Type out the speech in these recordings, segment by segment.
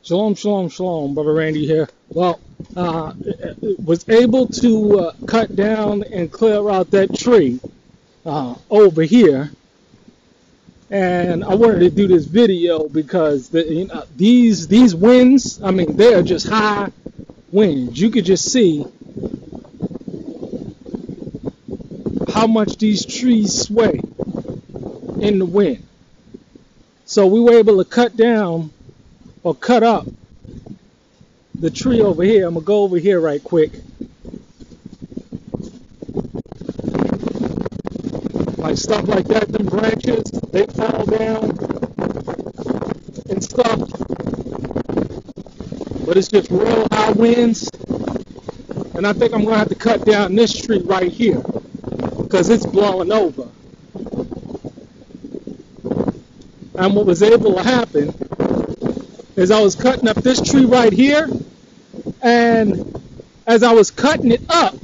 Shalom, shalom, shalom, Brother Randy here. Well, was able to cut down and clear out that tree over here. And I wanted to do this video because these winds, I mean, they are just high winds. You could just see how much these trees sway in the wind. So we were able to cut down or cut up the tree over here. I'm gonna go over here right quick. Like stuff like that, them branches, they fall down and stuff. But it's just real high winds. And I think I'm gonna have to cut down this tree right here because it's blowing over. And what was able to happen is I was cutting up this tree right here, and as I was cutting it up,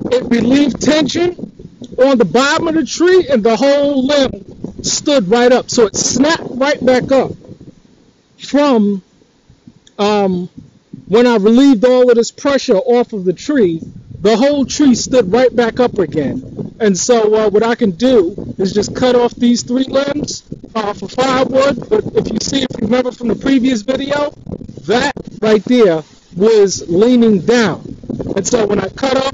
it relieved tension on the bottom of the tree, and the whole limb stood right up. So it snapped right back up from when I relieved all of this pressure off of the tree. The whole tree stood right back up again. And so what I can do is just cut off these three limbs for firewood. But if you remember from the previous video, that right there was leaning down. And so when I cut off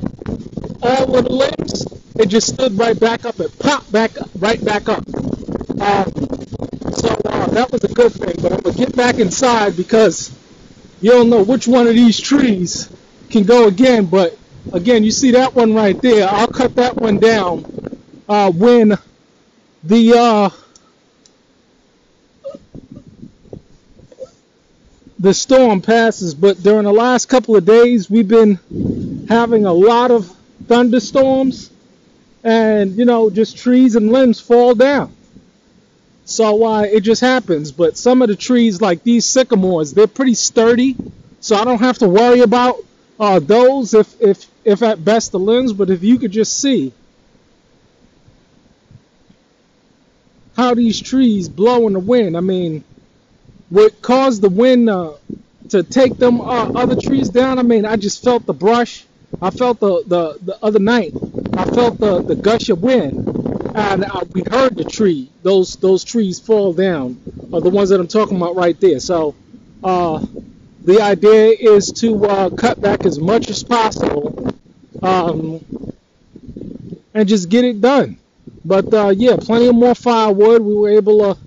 all of the limbs, it just stood right back up. It popped back right back up. So that was a good thing. But I'm going to get back inside because you don't know which one of these trees can go again. But again, you see that one right there. I'll cut that one down when the storm passes. But during the last couple of days, we've been having a lot of thunderstorms, and just trees and limbs fall down. So it just happens. But some of the trees, like these sycamores, they're pretty sturdy, so I don't have to worry about those if at best the limbs. But if you could just see how these trees blow in the wind, I mean, what caused the wind to take them other trees down, I mean, I just felt the brush. I felt the other night, I felt the gush of wind, and we heard the tree, those trees fall down, the ones that I'm talking about right there. So the idea is to cut back as much as possible and just get it done. But yeah, plenty of more firewood. We were able to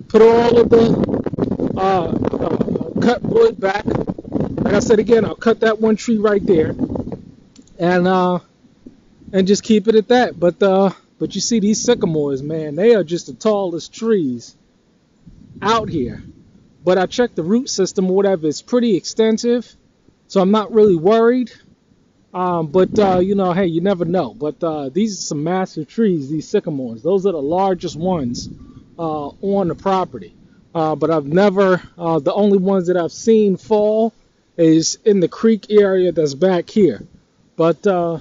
put all of the cut wood back. Like I said again, I'll cut that one tree right there, and just keep it at that. But you see these sycamores, man, they are just the tallest trees out here. But I checked the root system or whatever. It's pretty extensive, so I'm not really worried. But hey, you never know. But these are some massive trees, these sycamores. Those are the largest ones on the property. But I've never, the only ones that I've seen fall is in the creek area that's back here. But yeah,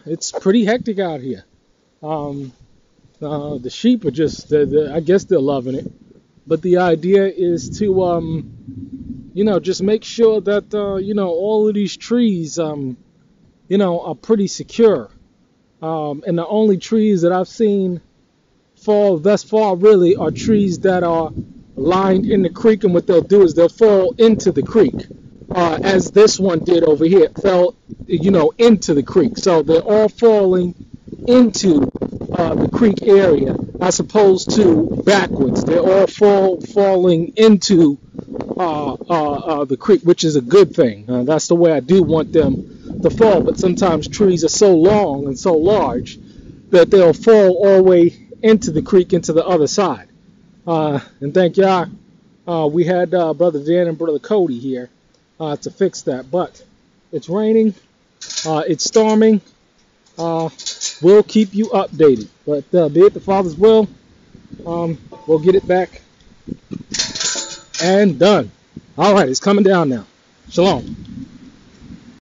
it's pretty hectic out here. The sheep are just, I guess they're loving it. But the idea is to, just make sure that, all of these trees, are pretty secure. And the only trees that I've seen fall thus far really are trees that are lined in the creek. And what they'll do is they'll fall into the creek, as this one did over here. It fell, into the creek. So they're all falling into the creek area as opposed to backwards. They're all falling into the creek, which is a good thing. That's the way I do want them to fall. But sometimes trees are so long and so large that they'll fall all the way into the creek, into the other side. And thank y'all. We had Brother Dan and Brother Cody here to fix that. But it's raining. It's storming. We'll keep you updated. But be it the Father's will, we'll get it back and done. All right, it's coming down now. Shalom.